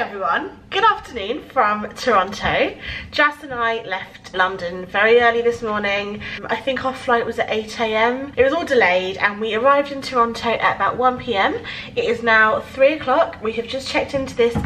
everyone, good afternoon from Toronto. JASS and I left London very early this morning. I think our flight was at 8 AM. It was all delayed and we arrived in Toronto at about 1 PM. It is now 3 o'clock. We have just checked into this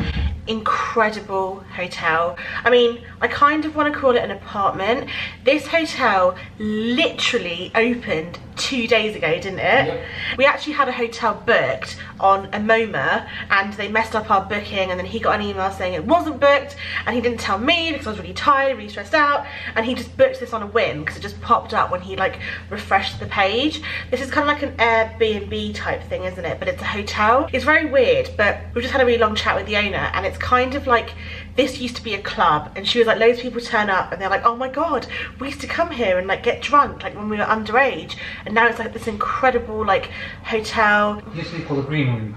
incredible hotel. I mean, I kind of want to call it an apartment. This hotel literally opened 2 days ago, didn't it? Yep. We actually had a hotel booked on a MoMA and they messed up our booking, and then he got an email saying it wasn't booked, and he didn't tell me because I was really tired, really stressed out, and he just booked this on a whim because it just popped up when he like refreshed the page. This is kind of like an Airbnb type thing, isn't it? But it's a hotel. It's very weird, but we've just had a really long chat with the owner, and it's kind of like, this used to be a club, and she was like, loads of people turn up and they're like, oh my god, we used to come here and like get drunk like when we were underage, and now it's like this incredible like hotel. It used to be called the Green Room.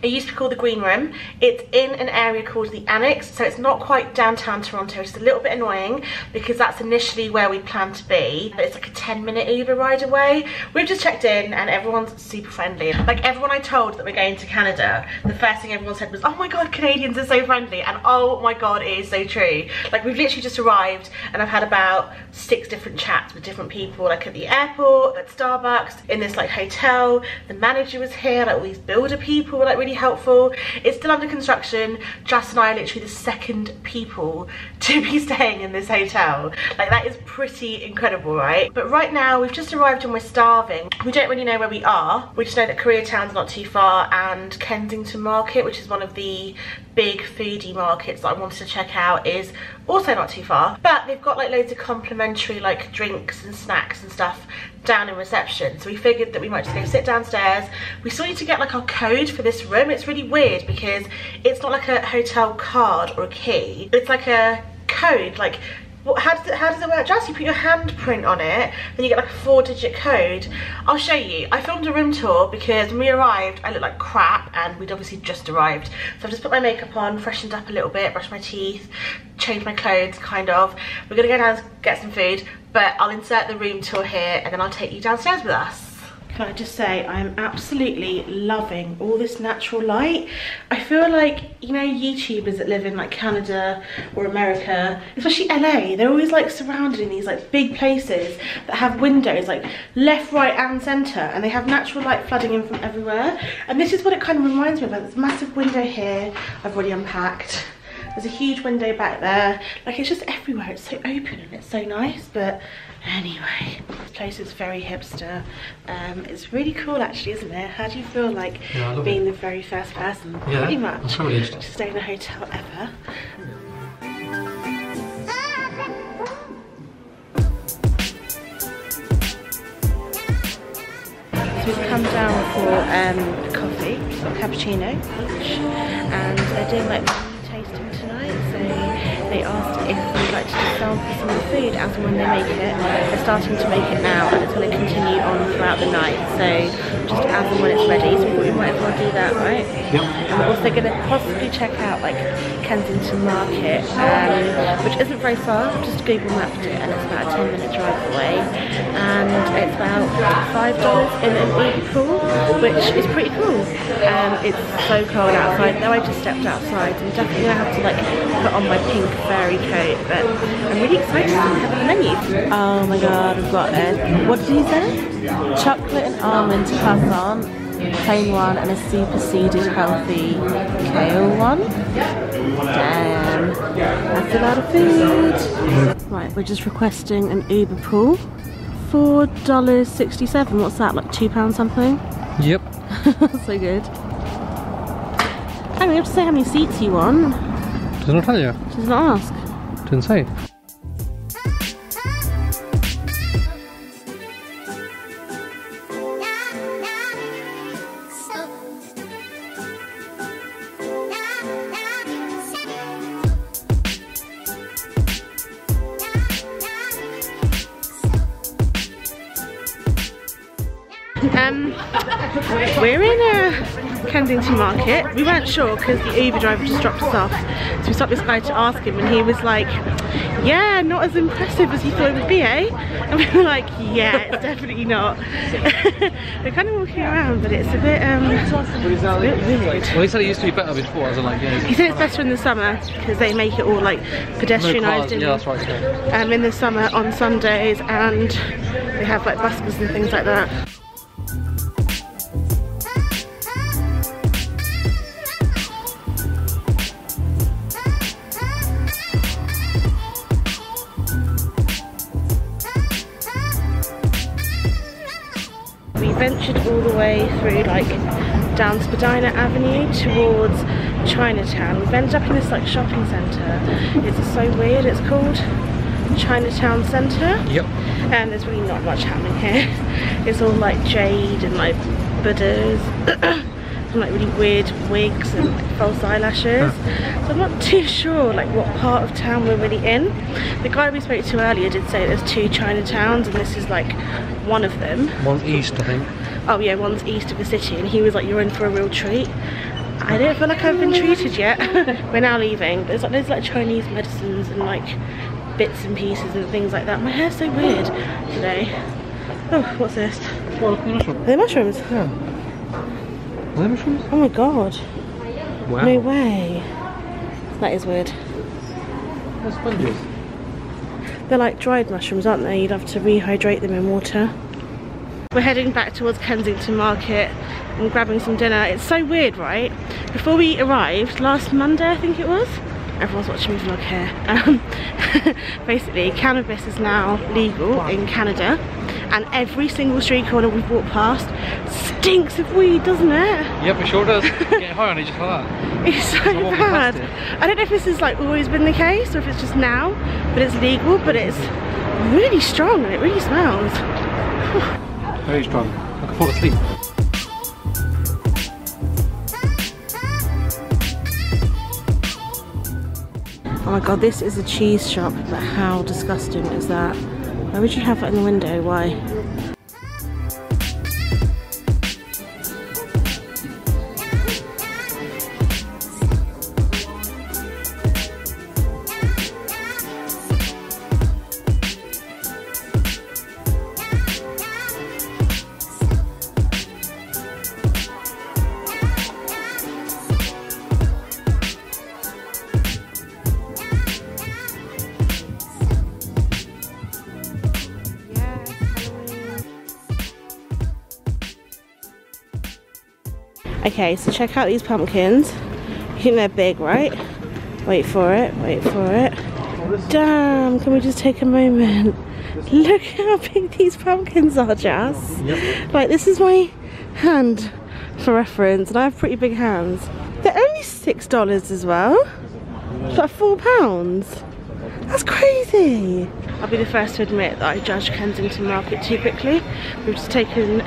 It used to be called the Green Room. It's in an area called the Annex, so it's not quite downtown Toronto. It's a little bit annoying because that's initially where we planned to be, but it's like a 10-minute Uber ride away. We've just checked in and everyone's super friendly. Like everyone I told that we're going to Canada, the first thing everyone said was, oh my god, Canadians are so friendly, and oh my god, it is so true. Like we've literally just arrived and I've had about 6 different chats with different people, like at the airport, at Starbucks, in this like hotel. The manager was here, like all these builder people were like really helpful. It's still under construction. JASS and I are literally the second people to be staying in this hotel. Like that is pretty incredible, right? But right now we've just arrived and we're starving. We don't really know where we are. We just know that Koreatown's not too far, and Kensington Market, which is one of the big foodie markets that I wanted to check out, is also not too far. But they've got like loads of complimentary like drinks and snacks and stuff down in reception, so we figured that we might just go sit downstairs. We still need to get like our code for this room. It's really weird because it's not like a hotel card or a key, it's like a code. Like how does it work? Just you put your handprint on it, then you get like a 4-digit code. I'll show you. I filmed a room tour because when we arrived I looked like crap and we'd obviously just arrived, so I've just put my makeup on, freshened up a little bit, brushed my teeth, changed my clothes kind of. We're gonna go down and get some food, but I'll insert the room tour here and then I'll take you downstairs with us. Can I just say, I am absolutely loving all this natural light. I feel like, you know, YouTubers that live in like Canada or America, especially LA, they're always like surrounded in these like big places that have windows like left, right and centre, and they have natural light flooding in from everywhere. And this is what it kind of reminds me of. Like this massive window here, I've already unpacked. There's a huge window back there. Like it's just everywhere. It's so open and it's so nice. But anyway, this place is very hipster. It's really cool actually, isn't it? How do you feel like being the very first person? Yeah, pretty much. that's really interesting. To stay in a hotel ever. So we've come down for a coffee, a cappuccino, and they're doing like tasting tonight, so they asked if we'd like to just sample some of the food as and when they make it. They're starting to make it now and it's going to continue on throughout the night, so just as and when it's ready. So we thought we might as well do that, right? Yep. And we're also going to possibly check out like Kensington Market, which isn't very far. I've just Google mapped it and it's about a 10-minute drive away, and it's about $5 in an Uber pool, which is pretty cool. It's so cold outside, though I just stepped outside. I'm definitely going to have to like put on my pink fairy coat, but I'm really excited to have the menu. Oh my god, I've got it. What did you say? Chocolate and almond croissant, plain one, and a super seeded healthy kale one. Damn, that's a lot of food. Right, we're just requesting an Uber pool. $4.67. What's that, like £2 something? Yep. So good. And we have to say how many seats you want. Does it not tell you? Does not ask. Didn't say. We're in Kensington Market. We weren't sure because the Uber driver just dropped us off. So we stopped this guy to ask him and he was like, yeah, not as impressive as you thought it would be, eh? And we were like, yeah, it's definitely not. We're kind of walking around, but it's a bit weird. Well, he said it used to be better before, as in like, yeah. He said it's better in the summer because they make it all like pedestrianised yeah, that's right, yeah. in the summer on Sundays, and they have like buskers and things like that. We ventured all the way through like down Spadina Avenue towards Chinatown. We've ended up in this like shopping centre. It's so weird, it's called Chinatown Centre. Yep. And there's really not much happening here. It's all like jade and like Buddhas and like really weird wigs and like, false eyelashes. So I'm not too sure like what part of town we're really in. The guy we spoke to earlier did say there's 2 Chinatowns and this is like one of them. One's east, I think. Oh yeah, one's east of the city, and he was like, you're in for a real treat. I don't feel like I've been treated yet. We're now leaving. There's like Chinese medicines and like bits and pieces and things like that. My hair's so weird today. Oh, what's this? Well, mushrooms. Are they mushrooms? Yeah. Are they mushrooms? Oh my god. Wow. No way. That is weird. They're sponges. They're like dried mushrooms, aren't they? You'd have to rehydrate them in water. We're heading back towards Kensington Market and grabbing some dinner. It's so weird, right? Before we arrived, last Monday I think it was, everyone's watching me vlog here. Basically, cannabis is now legal in Canada, and every single street corner we've walked past stinks of weed, doesn't it? Yep, it sure does. Get high on it just like that. It's so bad. I don't know if this has like always been the case or if it's just now, but it's legal, but it's really strong and it really smells. Very strong. I can fall asleep. Oh my god, this is a cheese shop, but how disgusting is that? Why would you have that in the window? Why? Okay, so check out these pumpkins. You think they're big, right? Wait for it, wait for it. Damn, can we just take a moment? Look how big these pumpkins are, Jazz. Yep. Like, this is my hand for reference, and I have pretty big hands. They're only $6 as well. It's like £4. That's crazy. I'll be the first to admit that I judged Kensington Market too quickly. We've just taken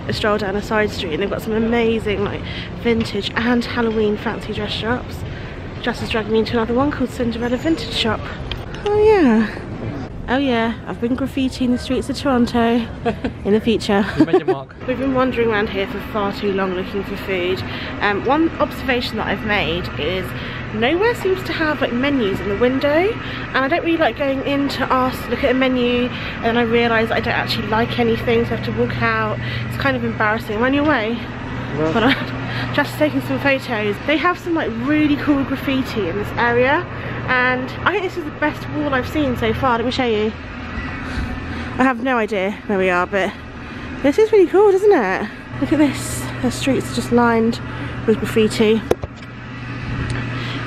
a stroll down a side street and they've got some amazing like vintage and Halloween fancy dress shops. Jess is dragging me into another one called Cinderella Vintage Shop. Oh yeah. Oh yeah, I've been graffitiing the streets of Toronto in the future. You made your mark. We've been wandering around here for far too long looking for food. One observation that I've made is nowhere seems to have like menus in the window, and I don't really like going in to ask, look at a menu, and then I realise I don't actually like anything, so I have to walk out. It's kind of embarrassing. I'm on your way. Well, Hold on. Just taking some photos. They have some like really cool graffiti in this area, and I think this is the best wall I've seen so far. Let me show you. I have no idea where we are, but this is really cool, isn't it? Look at this. The streets are just lined with graffiti.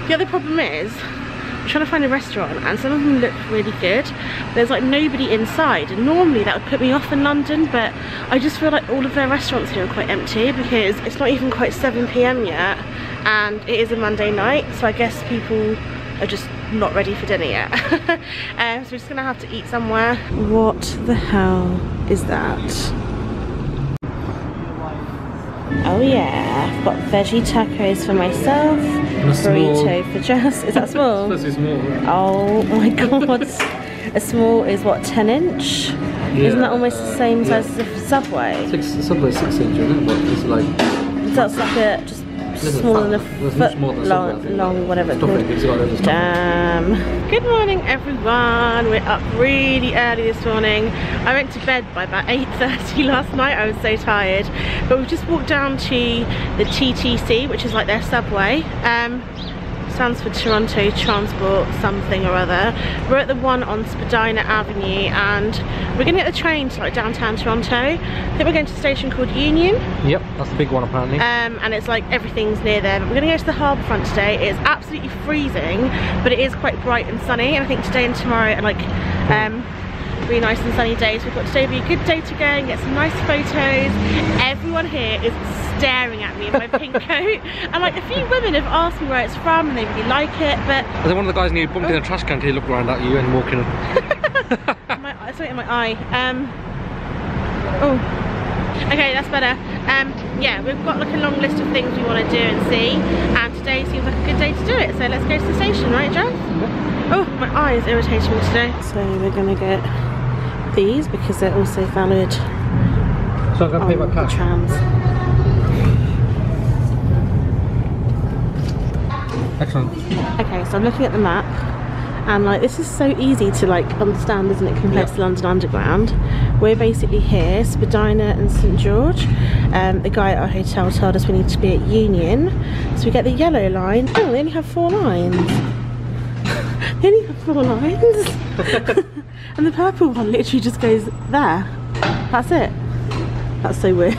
The other problem is I'm trying to find a restaurant, and some of them look really good. There's like nobody inside, and normally that would put me off in London, but I just feel like all of their restaurants here are quite empty because it's not even quite 7 PM yet, and it is a Monday night, so I guess people are just not ready for dinner yet. So we're just gonna have to eat somewhere. What the hell is that? Oh yeah, I've got veggie tacos for myself, burrito for Jess. Is that small? This is small. Oh my god. A small is what, 10 inch? Isn't that almost the same size as the Subway? Subway's 6 inch, isn't it? But it's like... That's like a just smaller than a foot long, whatever it's called. Damn. Good morning, everyone. We're up really early this morning. I went to bed by about 8:30 last night. I was so tired. But we've just walked down to the TTC, which is like their Subway. Stands for Toronto Transport something or other. We're at the one on Spadina Avenue and we're going to get the train to like downtown Toronto. I think we're going to a station called Union. Yep, that's the big one apparently. And it's like everything's near there. But we're going to go to the harbour front today. It's absolutely freezing, but it is quite bright and sunny. And I think today and tomorrow are like really nice and sunny days. We've got today be a good day to go and get some nice photos. Everyone here is staring at me in my pink coat, and like a few women have asked me where it's from and they really like it, but I think one of the guys nearly bumped in the trash can till he looked around at you and walking. Something in my eye. Oh, okay, that's better. Yeah, we've got like a long list of things we want to do and see, and today seems like a good day to do it, so let's go to the station, right, Joe? Oh, my eye is irritating me today. So we're gonna get these because they're also valid. So I'm gonna pay by cash. Trams. Excellent. Okay, so I'm looking at the map and like this is so easy to like understand, isn't it, compared to London Underground. We're basically here, Spadina and St George. The guy at our hotel told us we need to be at Union. So we get the yellow line. Oh, they only have 4 lines. They only have 4 lines. And the purple one literally just goes there. That's it. That's so weird.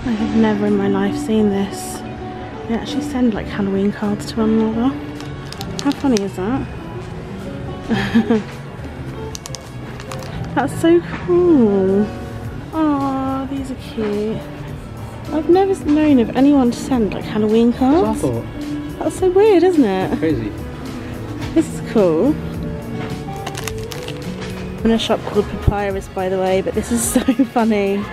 I've never in my life seen this. They actually send like Halloween cards to one another. How funny is that? That's so cool. Oh, these are cute. I've never known of anyone to send like Halloween cards. That's so weird, isn't it? Crazy. This is cool. I'm in a shop called Papyrus, by the way, but this is so funny.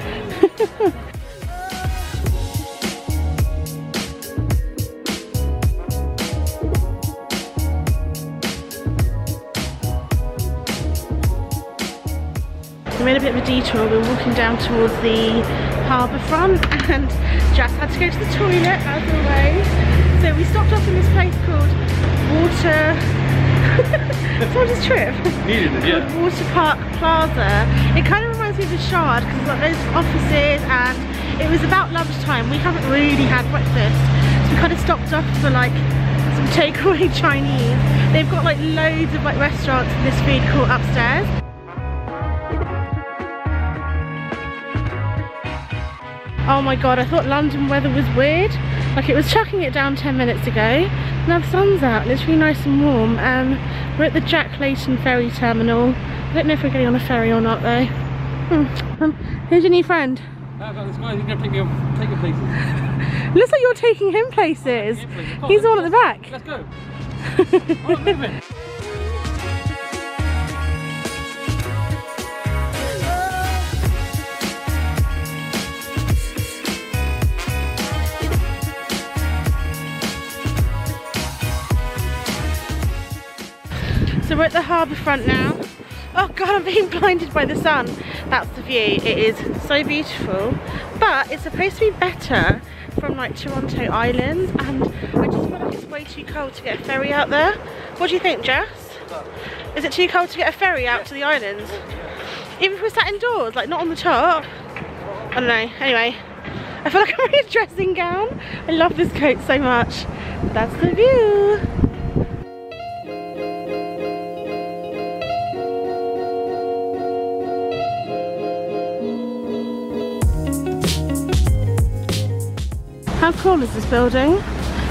We made a bit of a detour. We were walking down towards the harbour front and Jess had to go to the toilet as always. So we stopped off in this place called Someone's trip. Needed it, yeah. Water Park Plaza. It kind of reminds me of the Shard because there's like loads of offices and it was about lunchtime. We haven't really had breakfast. So we kind of stopped off for like some takeaway Chinese. They've got like loads of like restaurants in this food court upstairs. Oh my god, I thought London weather was weird. Like it was chucking it down 10 minutes ago. Now the sun's out and it's really nice and warm. We're at the Layton Ferry terminal. I don't know if we're getting on a ferry or not though. Who's your new friend? I've got this guy who's going to take me places. Looks like you're taking him places. He's the one at the back. Let's go. Oh, move it. So we're at the harbour front now. Oh god, I'm being blinded by the sun. That's the view. It is so beautiful, but it's supposed to be better from like Toronto Island, and I just feel like it's way too cold to get a ferry out there. What do you think, Jess? Is it too cold to get a ferry out to the islands? Even if we're sat indoors, like not on the top? I don't know. Anyway, I feel like I'm wearing a dressing gown. I love this coat so much. That's the view. How cool is this building?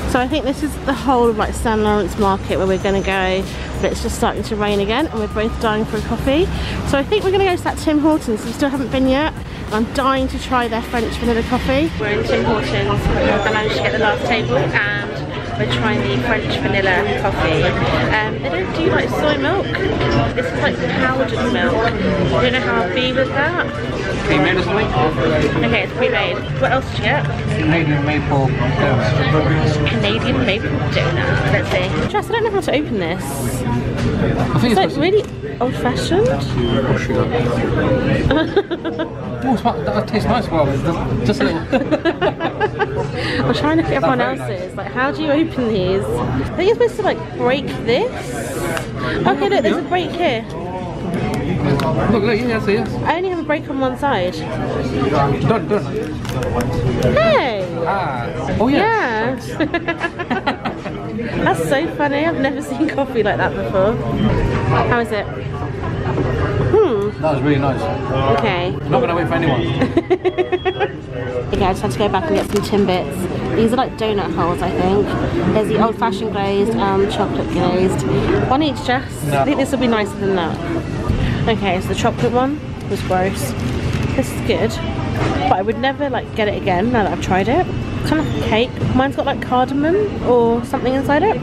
So I think this is the whole of like St Lawrence Market where we're going to go, but it's just starting to rain again and we're both dying for a coffee. So I think we're going to go to that Tim Hortons. We still haven't been yet. I'm dying to try their French vanilla coffee. We're in Tim Hortons. I managed to get the last table and we're trying the French vanilla coffee. They don't do like soy milk. This is like powdered milk. I don't know how I'll be with that. Pre-made or something? Okay, it's pre-made. What else did you get? Canadian maple donut. Canadian maple donut. Let's see. Jess, I don't know how to open this. I think It's like really old-fashioned. Oh, that tastes nice. Well, just a little. I'm trying to look at everyone else's. Like, how do you open these? I think you're supposed to like break this. Okay, look, there's a break here. Look, yes, yes. I only have a break on one side. Done. Hey! Ah. Oh, yeah. Yeah. That's so funny. I've never seen coffee like that before. How is it? That was really nice. Okay. Not gonna wait for anyone. Okay, I just had to go back and get some Timbits. These are like donut holes, I think. There's the old-fashioned glazed and chocolate glazed. One each, Jess. No. I think this will be nicer than that. Okay, so the chocolate one was gross. This is good, but I would never like get it again now that I've tried it. It's kind of like a cake. Mine's got like cardamom or something inside it.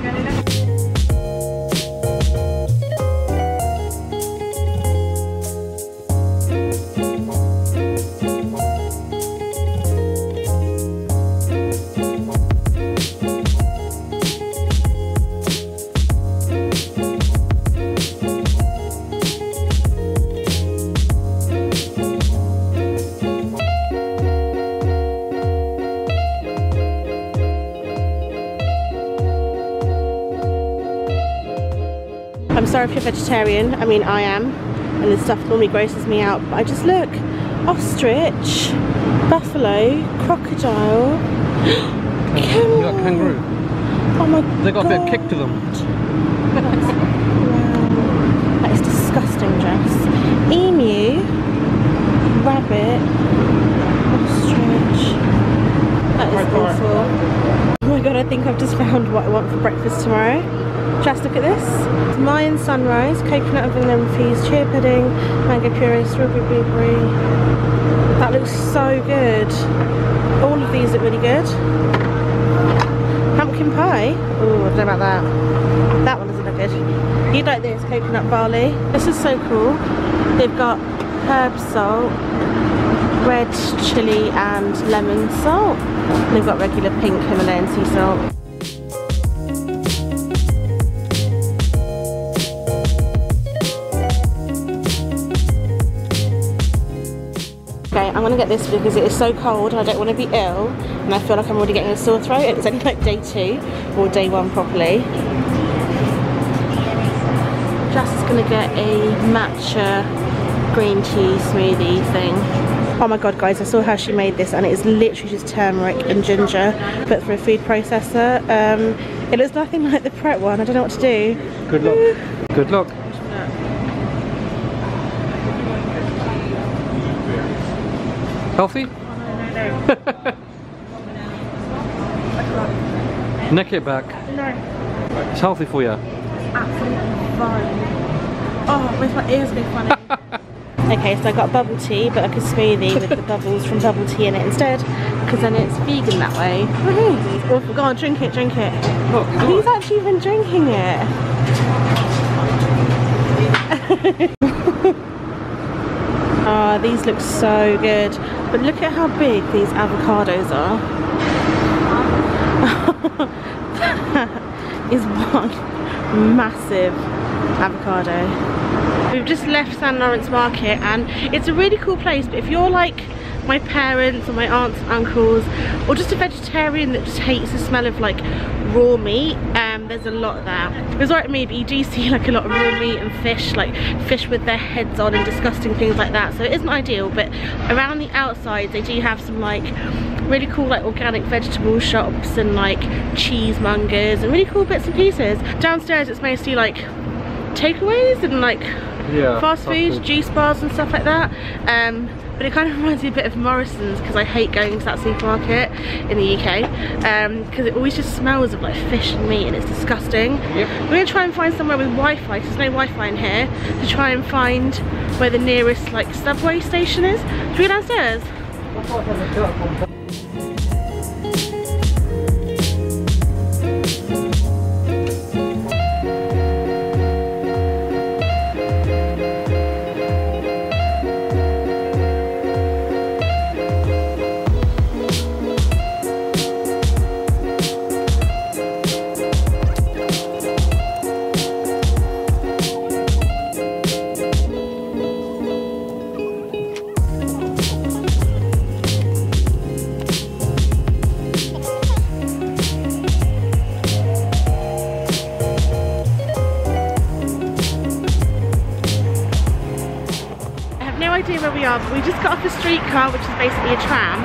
I'm sorry if you're vegetarian, I mean I am, and this stuff normally grosses me out, but I just look, ostrich, buffalo, crocodile, You got kangaroo. oh my god. They got a bit of kick to them. Wow, that is disgusting, Jess. Emu, rabbit, ostrich, that is awful. Oh my god, I think I've just found what I want for breakfast tomorrow. Just look at this. Mayan sunrise, coconut and vanilla infused chia pudding, mango puree, strawberry blueberry. That looks so good. All of these look really good. Pumpkin pie. Oh, I don't know about that. That one doesn't look good. You'd like this, coconut barley. This is so cool. They've got herb salt, red chili and lemon salt. And they've got regular pink Himalayan sea salt. Okay, I'm gonna get this because it is so cold and I don't want to be ill, and I feel like I'm already getting a sore throat. It's only like day 2 or day 1 properly. Jess is gonna get a matcha green tea smoothie thing. Oh my god, guys, I saw how she made this and it is literally just turmeric and ginger put through a food processor. It looks nothing like the Pret one. I don't know what to do. Good luck. Good luck. Healthy? Neck it back. No. It's healthy for you. Absolutely fine. Oh, makes my ears go funny. Okay, so I got bubble tea, but like a smoothie with the bubbles from bubble tea in it instead, because then it's vegan that way. Woohoo! Oh, go on, drink it, drink it. Look, He's actually been drinking it. Oh, these look so good. But look at how big these avocados are. That is one massive avocado. We've just left St Lawrence Market and it's a really cool place, but if you're like my parents or my aunts and uncles, or just a vegetarian that just hates the smell of like raw meat, there's a lot of that. It was alright with me, but you do see like a lot of raw meat and fish, like fish with their heads on and disgusting things like that, so it isn't ideal. But around the outside they do have some like really cool like organic vegetable shops and like cheesemongers and really cool bits and pieces. Downstairs it's mostly like takeaways and like fast food, juice bars and stuff like that. but it kind of reminds me a bit of Morrison's because I hate going to that supermarket in the UK because it always just smells of like fish and meat and it's disgusting. Yep. We're going to try and find somewhere with Wi-Fi because there's no Wi-Fi in here, to try and find where the nearest like subway station is. Should we go downstairs? Where we are, but we just got off a streetcar, which is basically a tram,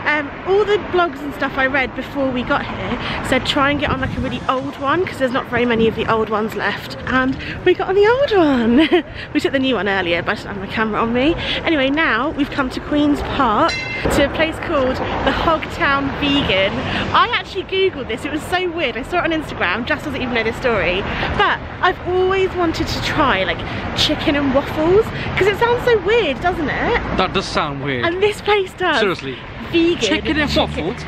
and all the blogs and stuff I read before we got here said try and get on like a really old one because there's not very many of the old ones left, and we got on the old one. We took the new one earlier, but I didn't have my camera on me. Anyway, now we've come to Queen's Park to a place called the Hogtown Vegan. I actually googled this, it was so weird. I saw it on Instagram, Jess doesn't even know this story, but I've always wanted to try like chicken and waffles because it sounds so weird, doesn't it? That does sound weird. And this place does. Seriously. Vegan. Chicken and waffles?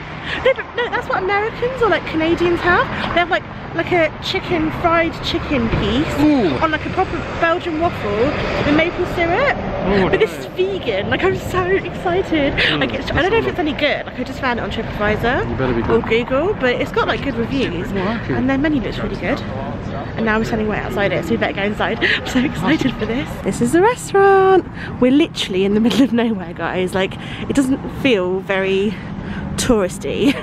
No, but no, that's what Americans or like Canadians have. They have like a fried chicken piece on like a proper Belgian waffle with maple syrup. But this is vegan. Like I'm so excited. Like I don't know if it's any good. Like I just found it on TripAdvisor. You better be good. Or Google, but it's got like good reviews. And their menu looks really good. And now we're standing way outside it, so we better go inside. I'm so excited for this. This is the restaurant. We're literally in the middle of nowhere, guys. Like it doesn't feel very touristy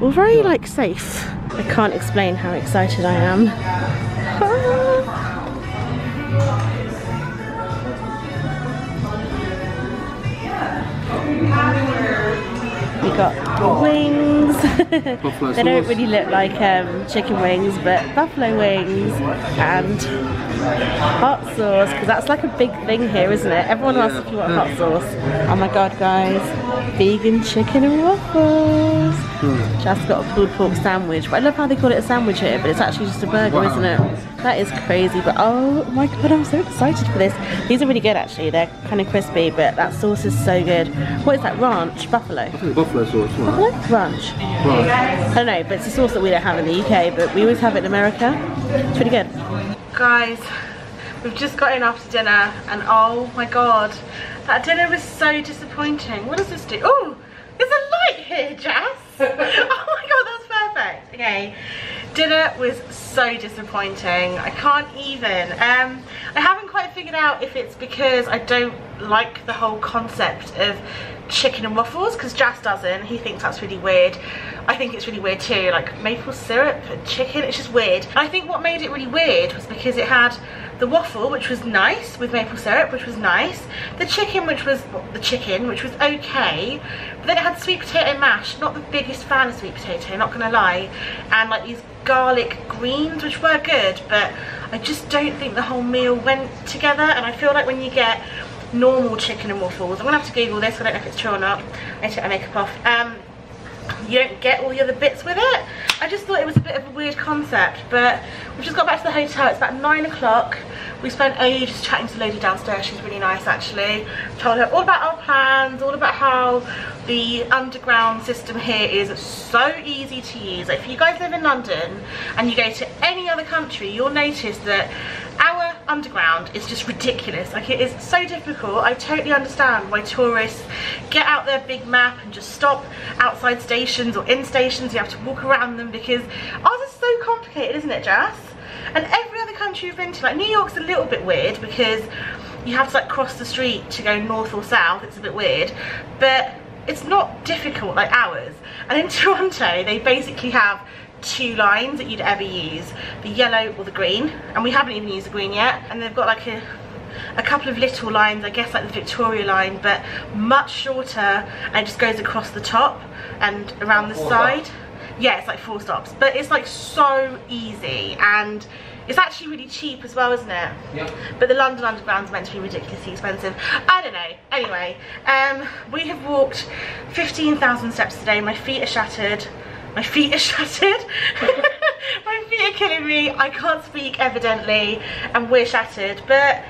or very like safe. I can't explain how excited I am. We got wings. They don't really look like chicken wings, but buffalo wings and hot sauce, because that's like a big thing here, isn't it? Everyone asks if you want hot sauce. Oh my god, guys, vegan chicken and waffles. Just got a pulled pork sandwich, but I love how they call it a sandwich here, but it's actually just a burger, isn't it? That is crazy, but oh my god, I'm so excited for this. These are really good actually, they're kind of crispy, but that sauce is so good. What is that, ranch? Buffalo? I think buffalo sauce, right? Buffalo? Ranch? Right. I don't know, but it's a sauce that we don't have in the UK, but we always have it in America. It's really good. Guys, we've just got in after dinner, and oh my god, that dinner was so disappointing. What does this do? Oh, there's a light here, Jess. Oh my god, that's perfect. Okay, dinner was so disappointing. I can't even. I haven't quite figured out if it's because I don't like the whole concept of chicken and waffles, because Jas doesn't. He thinks that's really weird. I think it's really weird too, like maple syrup and chicken, it's just weird. And I think what made it really weird was because it had the waffle, which was nice, with maple syrup, which was nice, the chicken, which was okay, but then it had sweet potato mash. Not the biggest fan of sweet potato, not gonna lie, and like these garlic greens, which were good, but I just don't think the whole meal went together. And I feel like when you get normal chicken and waffles, I'm gonna have to Google this, I don't know if it's true or not, I need to take my makeup off, you don't get all the other bits with it. I just thought it was a bit of a weird concept, but we've just got back to the hotel. It's about 9 o'clock. We spent ages chatting to the lady downstairs. She's really nice actually. Told her all about our plans, all about how the underground system here is so easy to use. Like if you guys live in London and you go to any other country, you'll notice that our underground is just ridiculous. Like it is so difficult. I totally understand why tourists get out their big map and just stop outside stations or in stations. You have to walk around them because ours is so complicated, isn't it, Jas? And every other country you've been to, like New York's a little bit weird because you have to like cross the street to go north or south. It's a bit weird, but it's not difficult like ours. And in Toronto, they basically have 2 lines that you'd ever use, the yellow or the green, and we haven't even used the green yet. And they've got like a couple of little lines, I guess like the Victoria line, but much shorter, and it just goes across the top and around the side. Yeah, it's like 4 stops, but it's like so easy, and It's actually really cheap as well, isn't it? Yeah. But the London Underground's meant to be ridiculously expensive. I don't know. Anyway, we have walked 15,000 steps today. My feet are shattered. My feet are shattered. My feet are killing me. I can't speak, evidently, and we're shattered. But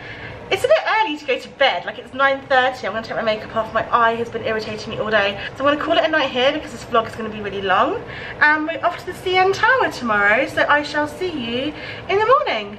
it's a bit early to go to bed. Like, it's 9:30. I'm going to take my makeup off. My eye has been irritating me all day. So I'm going to call it a night here because this vlog is going to be really long. And we're off to the CN Tower tomorrow. So I shall see you in the morning.